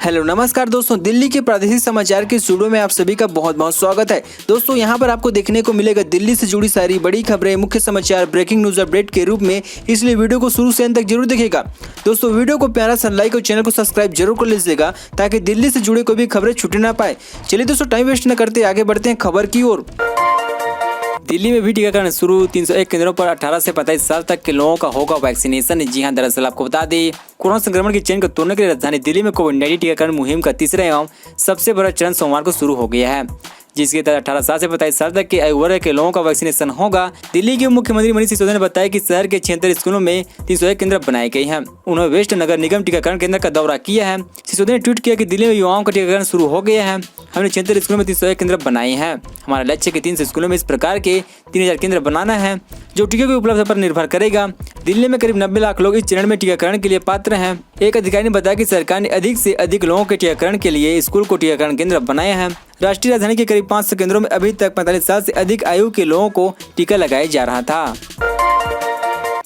Hello नमस्कार दोस्तों, दिल्ली के प्रादेशिक समाचार के स्टूडियो में आप सभी का बहुत बहुत स्वागत है। दोस्तों यहाँ पर आपको देखने को मिलेगा दिल्ली से जुड़ी सारी बड़ी खबरें, मुख्य समाचार, ब्रेकिंग न्यूज अपडेट के रूप में, इसलिए वीडियो को शुरू से अंत तक जरूर देखिएगा। दोस्तों वीडियो को प्यारा सा लाइक और चैनल को सब्सक्राइब जरूर कर लीजिएगा ताकि दिल्ली से जुड़े कोई भी खबरें छूटे ना पाए। चलिए दोस्तों टाइम वेस्ट न करते आगे बढ़ते हैं खबर की ओर। दिल्ली में भी टीकाकरण शुरू, 301 केंद्रों पर 18 से 45 साल तक के लोगों का होगा वैक्सीनेशन। जी हां, दरअसल आपको बता दें, कोरोना संक्रमण की चेन को तोड़ने के लिए राजधानी दिल्ली में कोविड-19 टीकाकरण मुहिम का तीसरा एवं सबसे बड़ा चरण सोमवार को शुरू हो गया है, जिसके तहत 18 साल से 45 साल तक के आयु वर्ग के लोगों का वैक्सीनेशन होगा। दिल्ली के मुख्यमंत्री मनीष सिसोदिया ने बताया कि शहर के 76 स्कूलों में 301 केंद्र बनाए गए हैं। उन्होंने वेस्ट नगर निगम टीकाकरण केंद्र का दौरा किया है। सिसोदिया ने ट्वीट किया कि दिल्ली में युवाओं का टीकाकरण शुरू हो गया है। हमने 76 स्कूलों में 301 केंद्र बनाए हैं। हमारा लक्ष्य के 300 स्कूलों में इस प्रकार के 3000 केंद्र बनाना है, जो टीके की उपलब्धता पर निर्भर करेगा। दिल्ली में करीब 90 लाख लोग इस चरण में टीकाकरण के लिए पात्र हैं। एक अधिकारी ने बताया कि सरकार ने अधिक से अधिक लोगों के टीकाकरण के लिए स्कूल को टीकाकरण केंद्र बनाए हैं। राष्ट्रीय राजधानी के करीब 500 केंद्रों में अभी तक 45 साल से अधिक आयु के लोगों को टीका लगाया जा रहा था।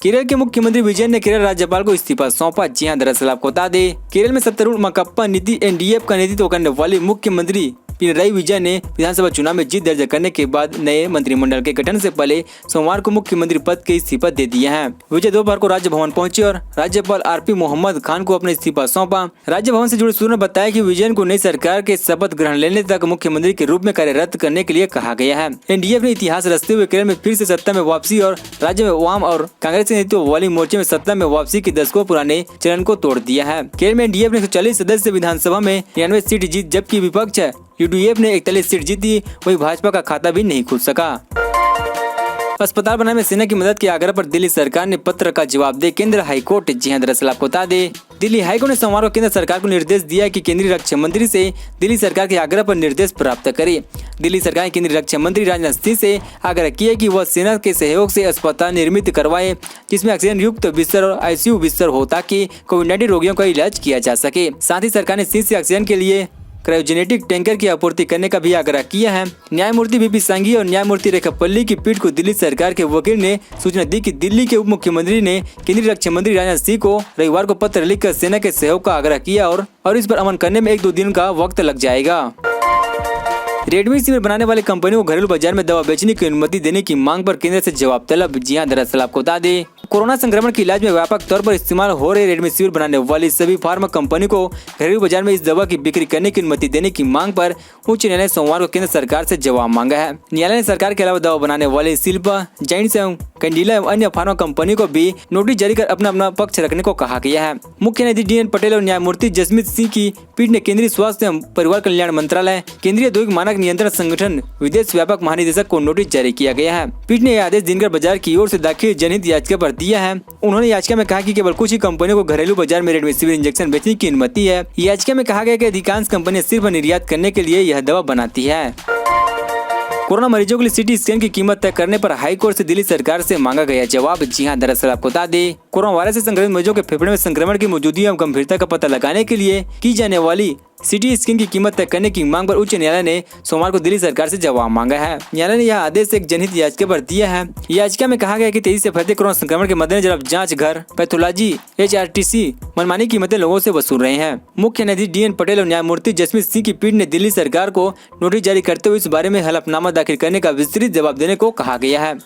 केरल के मुख्यमंत्री विजयन ने केरल राज्यपाल को इस्तीफा सौंपा। जी हां, दरअसल आपको बता दें, केरल में सत्तारूढ़ मकप्पा नीति एनडीएफ का नेतृत्व करने वाले मुख्यमंत्री पिनराई विजयन ने विधानसभा चुनाव में जीत दर्ज करने के बाद नए मंत्रिमंडल के गठन से पहले सोमवार को मुख्यमंत्री पद के इस्तीफा दे दिया है। विजय दोपहर को राजभवन पहुंचे और राज्यपाल आरपी मोहम्मद खान को अपना इस्तीफा सौंपा। राजभवन से जुड़े सूत्रों ने बताया कि विजयन को नई सरकार के शपथ ग्रहण लेने तक मुख्यमंत्री के रूप में कार्यरत करने के लिए कहा गया है। एनडीएफ ने इतिहास रचते हुए केरल में फिर से सत्ता में वापसी और राज्य में वाम और कांग्रेस के नेतृत्व वाली मोर्चे में सत्ता में वापसी के दशकों पुराने चरण को तोड़ दिया है। केरल में एनडीएफ ने 140 सदस्य विधानसभा में 99 सीट जीत, जबकि विपक्ष यूडीएफ ने 41 सीट जीती। वही भाजपा का खाता भी नहीं खुल सका। अस्पताल बनाने में सेना की मदद के आग्रह पर दिल्ली सरकार ने पत्र का जवाब दे केंद्र हाईकोर्ट। जी हां, दरअसल आपको बता दें, दिल्ली हाईकोर्ट ने सोमवार को केंद्र सरकार को निर्देश दिया कि केंद्रीय रक्षा मंत्री से दिल्ली सरकार के आग्रह पर निर्देश प्राप्त करे। दिल्ली सरकार ने केंद्रीय रक्षा मंत्री राजनाथ सिंह से आग्रह किया कि वह सेना के सहयोग से अस्पताल निर्मित करवाए, जिसमें ऑक्सीजन युक्त बिस्तर और आईसीयू बिस्तर हो, ताकि कोविड-19 रोगियों का इलाज किया जा सके। साथ ही सरकार ने सिंह से ऑक्सीजन के लिए क्रायोजेनेटिक टैंकर की आपूर्ति करने का भी आग्रह किया है। न्यायमूर्ति वीपी सांघी और न्यायमूर्ति रेखापल्ली की पीठ को दिल्ली सरकार के वकील ने सूचना दी कि दिल्ली के उप मुख्यमंत्री ने केंद्रीय रक्षा मंत्री राजनाथ सिंह को रविवार को पत्र लिखकर सेना के सहयोग का आग्रह किया और इस पर अमल करने में 1-2 दिन का वक्त लग जाएगा। रेमडेसिविर बनाने वाली कंपनियों को घरेलू बाजार में दवा बेचने की अनुमति देने की मांग पर केंद्र से जवाब तलब। जी हां, दरअसल आपको बता दें, कोरोना संक्रमण के इलाज में व्यापक तौर पर इस्तेमाल हो रहे रेमडेसिविर बनाने वाली सभी फार्मा कंपनी को घरेलू बाजार में इस दवा की बिक्री करने की अनुमति देने की मांग पर उच्च न्यायालय ने सोमवार को केंद्र सरकार से जवाब मांगा है। न्यायालय ने सरकार के अलावा दवा बनाने वाले शिल्पा, जायंट्स एवं कैंडिला एवं अन्य फार्मा कंपनी को भी नोटिस जारी कर अपना पक्ष रखने को कहा गया है। मुख्य न्यायाधीश DN पटेल और न्यायमूर्ति जसमीत सिंह की पीठ ने केंद्रीय स्वास्थ्य एवं परिवार कल्याण मंत्रालय, केंद्रीय औद्योगिक मानक नियंत्रण संगठन, विदेश व्यापक महानिदेशक को नोटिस जारी किया गया है। पीठ ने यह आदेश दिनकर बाजार की ओर से दाखिल जनहित याचिका पर दिया है। उन्होंने याचिका में कहा कि केवल कुछ ही कंपनियों को घरेलू बाजार में रेमडेसिविर इंजेक्शन बेचने की अनुमति है। याचिका में कहा गया कि अधिकांश कंपनियां सिर्फ निर्यात करने के लिए यह दवा बनाती है। कोरोना मरीजों के लिए सीटी स्कैन की कीमत तय करने पर हाईकोर्ट से दिल्ली सरकार से मांगा गया जवाब। जी हां, दरअसल आपको बता दें, कोरोना वायरस से संक्रमित मरीजों के फेफड़े में संक्रमण की मौजूदगी एवं गंभीरता का पता लगाने के लिए की जाने वाली सीटी स्कैन की कीमत तय करने की मांग पर उच्च न्यायालय ने सोमवार को दिल्ली सरकार से जवाब मांगा है। न्यायालय ने यह आदेश एक जनहित याचिका पर दिया है। याचिका में कहा गया कि तेजी से फैलते कोरोना संक्रमण के मद्देनजर अब जांच घर, पैथोलॉजी, HRTC मनमानी कीमतें लोगों से वसूल रहे हैं। मुख्य न्यायाधीश DN पटेल और न्यायमूर्ति जसमीत सिंह की पीठ ने दिल्ली सरकार को नोटिस जारी करते हुए इस बारे में हलफनामा दाखिल करने का विस्तृत जवाब देने को कहा गया है।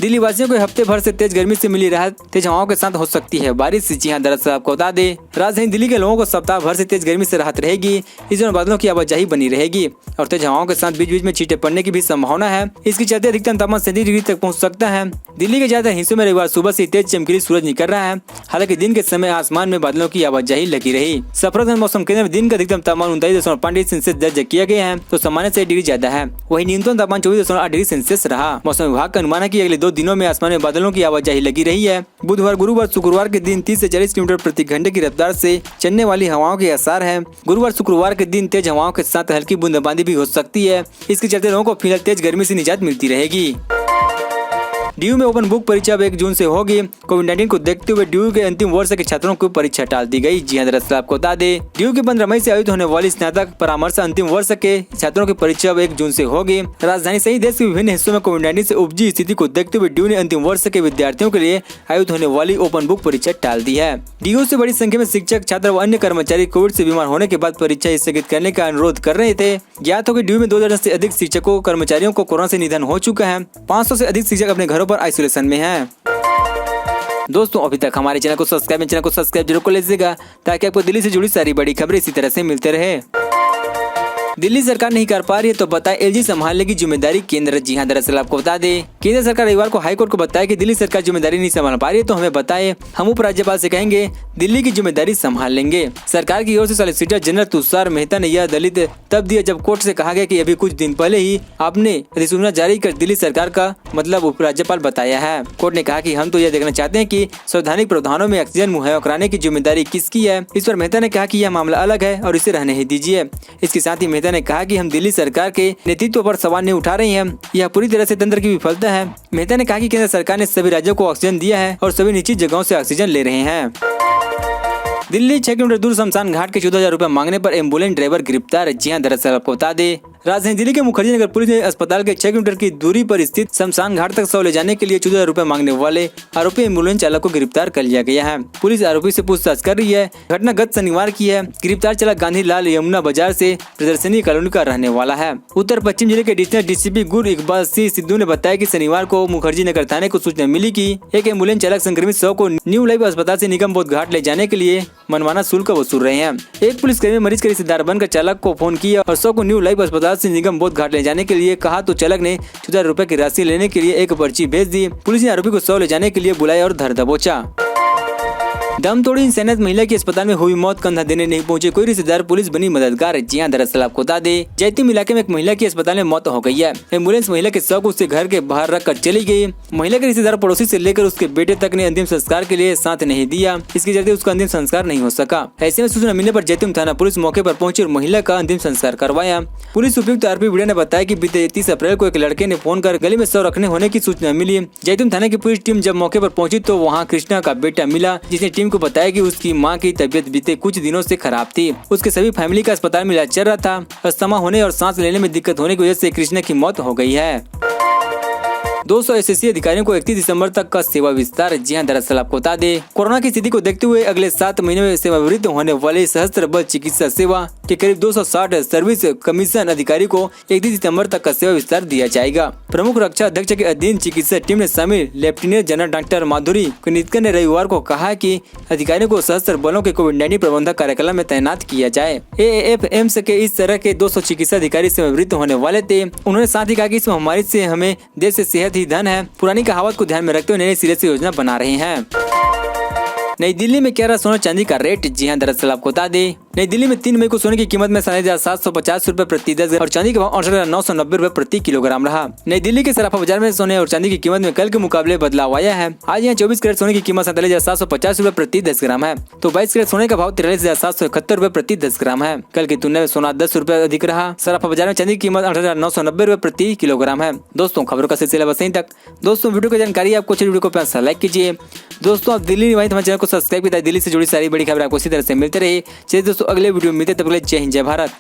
दिल्ली वासियों को हफ्ते भर से तेज गर्मी से मिली राहत, तेज हवाओं के साथ हो सकती है बारिश। जी हां, दरअसल आपको बता दें, राजधानी दिल्ली के लोगों को सप्ताह भर से तेज गर्मी से राहत रहेगी। इस दौरान बादलों की आवाजाही बनी रहेगी और तेज हवाओं के साथ बीच बीच में छींटे पड़ने की भी संभावना है। इसके चलते अधिकतम तापमान 37 डिग्री तक पहुंच सकता है। दिल्ली के ज्यादा हिस्सों में रविवार सुबह से तेज चमकीली सूरज निकल रहा है। हालांकि दिन के समय आसमान में बादलों की आवाजाही लगी रही। सफरजंद मौसम केंद्र में दिन का अधिकतम तापमान 39.5 डिग्री सेल्सियस दर्ज किया गया है, तो सामान्य से 1 डिग्री ज्यादा है। वही न्यूनतम तापमान 24.8 डिग्री सेल्सियस रहा। मौसम विभाग का अनुमान है कि अगले 2 दिनों में आसमान में बादलों की आवाजाही लगी रही है। बुधवार, गुरुवार, शुक्रवार के दिन 30 से 40 किलोमीटर प्रति घंटे की रफ्तार से चलने वाली हवाओं के आसार है। गुरुवार, शुक्रवार के दिन तेज हवाओं के साथ हल्की बूंदाबांदी भी हो सकती है। इसके चलते लोगों को फिलहाल तेज गर्मी से निजात मिलती रहेगी। डीयू में ओपन बुक परीक्षा अब 1 जून से होगी। कोविड-19 को देखते हुए डीयू के अंतिम वर्ष के छात्रों को परीक्षा टाल दी गई। जी हां, दरअसल आपको बता दें डीयू के 15 मई से आयोजित होने वाली स्नातक परामर्श अंतिम वर्ष के छात्रों की परीक्षा अब 1 जून से होगी। राजधानी सहित देश के विभिन्न हिस्सों में कोविड-19 से उपजी स्थिति को देखते हुए डीयू ने अंतिम वर्ष के विद्यार्थियों के लिए आयोजित होने वाली ओपन बुक परीक्षा टाल दी है। डीयू से बड़ी संख्या में शिक्षक, छात्र व अन्य कर्मचारी कोविड से बीमार होने के बाद परीक्षा स्थगित करने का अनुरोध कर रहे थे। ज्ञात हो कि डीयू में 2 दर्जन से अधिक शिक्षकों, कर्मचारियों को कोरोना से निधन हो चुका है। 500 से अधिक शिक्षक अपने घरों पर आइसोलेशन में हैं। दोस्तों, अभी तक हमारे चैनल को सब्सक्राइब जरूर कर लीजिएगा ताकि आपको दिल्ली से जुड़ी सारी बड़ी खबरें इसी तरह से मिलते रहे। दिल्ली सरकार नहीं कर पा रही है तो बताए एलजी संभालने की जिम्मेदारी केंद्र। जी हां, दरअसल आपको बता दें केंद्र सरकार रविवार को हाईकोर्ट को बताया कि दिल्ली सरकार जिम्मेदारी नहीं संभाल पा रही है तो हमें बताए, हम उपराज्यपाल से कहेंगे दिल्ली की जिम्मेदारी संभाल लेंगे। सरकार की ओर से सॉलिसिटर जनरल तुषार मेहता ने यह दलित तब दिया जब कोर्ट से कहा गया कि अभी कुछ दिन पहले ही आपने अधिसूचना जारी कर दिल्ली सरकार का मतलब उपराज्यपाल बताया है। कोर्ट ने कहा कि हम तो यह देखना चाहते हैं कि संवैधानिक प्रावधानों में ऑक्सीजन मुहैया कराने की जिम्मेदारी किसकी है। इस पर मेहता ने कहा कि यह मामला अलग है और इसे रहने ही दीजिए। इसके साथ ही मेहता ने कहा कि हम दिल्ली सरकार के नेतृत्व पर सवाल नहीं उठा रहे हैं, यह पूरी तरह से तंत्र की विफलता है। मेहता ने कहा कि केंद्र सरकार ने सभी राज्यों को ऑक्सीजन दिया है और सभी निश्चित जगहों से ऑक्सीजन ले रहे हैं। दिल्ली 6 किलोमीटर दूर शमशान घाट के 14,000 रुपए मांगने पर एम्बुलेंस ड्राइवर गिरफ्तार। जी हां, दरअसल आपको बता दें राजधानी दिल्ली के मुखर्जी नगर पुलिस ने अस्पताल के 6 किलोमीटर की दूरी पर स्थित शमशान घाट तक शव ले जाने के लिए 14,000 रुपए मांगने वाले आरोपी एम्बुलेंस चालक को गिरफ्तार कर लिया गया है। पुलिस आरोपी से पूछताछ कर रही है। घटना गत शनिवार की है। गिरफ्तार चालक गांधी लाल यमुना बाजार से प्रदर्शनी कॉलोनी का रहने वाला है। उत्तर पश्चिम जिले के एडिशनल डीसीपी गुर इकबाल सिंह सिद्धू ने बताया कि शनिवार को मुखर्जी नगर थाने को सूचना मिली कि एक एम्बुलेंस चालक संक्रमित शव को न्यू लाइफ अस्पताल से निगम बोध घाट ले जाने के लिए मनमाना शुल्क वसूल रहे हैं। एक पुलिसकर्मी मरीज के रिश्तेदार बनकर चालक को फोन किया और शव को न्यू लाइफ अस्पताल से निगम बोध घाट ले जाने के लिए कहा तो चालक ने 14,000 रुपए की राशि लेने के लिए एक पर्ची भेज दी। पुलिस ने आरोपी को शव ले जाने के लिए बुलाया और धर दबोचा। दम तोड़ी इंसानियत महिला की अस्पताल में हुई मौत, कंधा देने नहीं पहुंचे कोई रिश्तेदार, पुलिस बनी मददगार। जी हां, दरअसल आपको बता दें जैतून इलाके में एक महिला की अस्पताल में मौत हो गई है। एम्बुलेंस महिला के शव को उसके घर के बाहर रखकर चली गई। महिला के रिश्तेदार, पड़ोसी से लेकर उसके बेटे तक ने अंतिम संस्कार के लिए साथ नहीं दिया। इसके चलते उसका अंतिम संस्कार नहीं हो सका। ऐसे में सूचना मिलने पर जैतून थाना पुलिस मौके पर पहुंची और महिला का अंतिम संस्कार करवाया। पुलिस उपायुक्त आरपी भिड़े ने बताया कि बीते 30 अप्रैल को एक लड़के ने फोन कर गली में शव रखने होने की सूचना मिली। जैतून थाने की पुलिस टीम जब मौके पर पहुंची तो वहाँ कृष्णा का बेटा मिला, जिसने टीम को बताया कि उसकी मां की तबीयत बीते कुछ दिनों से खराब थी। उसके सभी फैमिली का अस्पताल में इलाज चल रहा था। अस्थमा होने और सांस लेने में दिक्कत होने की वजह से कृष्णा की मौत हो गई है। 200 एसएससी अधिकारियों को 31 दिसंबर तक का सेवा विस्तार। जी हां, दरअसल आपको बता दें कोरोना की स्थिति को देखते हुए अगले 7 महीने में सेवानिवृत्त होने वाले सशस्त्र बल चिकित्सा सेवा के करीब 260 सर्विस कमीशन अधिकारी को 31 दिसंबर तक का सेवा विस्तार दिया जाएगा। प्रमुख रक्षा अध्यक्ष के अधीन चिकित्सा टीम में शामिल लेफ्टिनेंट जनरल डॉक्टर माधुरी कनितकर ने रविवार को कहा कि अधिकारियों को सशस्त्र बलों के कोविड-19 प्रबंधन कार्यक्रम में तैनात किया जाए। एएएफ एम्स के इस तरह के 200 चिकित्सा अधिकारी सेवानिवृत्त होने वाले थे। उन्होंने साथ ही कहा कि इस महामारी से हमें देश से सेहत ही धन है। पुरानी कहावत को ध्यान में रखते हुए नए सिरे से योजना बना रहे हैं। नई दिल्ली में कैरा सोना चांदी का रेट। जी हां, दरअसल आपको बता दें नई दिल्ली में 3 मई को सोने की कीमत में 7,750 रुपए प्रति 10 ग्राम और चांदी का भाव 68,990 रुपए प्रति किलोग्राम रहा। नई दिल्ली के सराफा बाजार में सोने और चांदी की कीमत में कल के मुकाबले बदलाव आया है। आज यहाँ 24 कैरेट सोने की कीमत 47,750 रुपए प्रति 10 ग्राम है तो 22 कैरेट सोने का भाव 43,771 रुपए प्रति 10 ग्राम है। कल की तुलना में सोना 10 रुपए अधिक रहा। सराफा बाजार में चांदी की कीमत 8,990 रुपए प्रति किलोग्राम है। दोस्तों, खबरों का सिलसिला बस यहीं तक। दोस्तों, वीडियो की जानकारी आपको अच्छी वीडियो को लाइक कीजिए। दोस्तों, आप दिल्ली निवासी हमारे चैनल को सब्सक्राइब कीजिए। दिल्ली से जुड़ी सारी बड़ी खबर आपको इसी तरह से मिलते रहे। चलिए दोस्तों, अगले वीडियो में मिलते हैं, तब तक के लिए जय हिंद, जय भारत।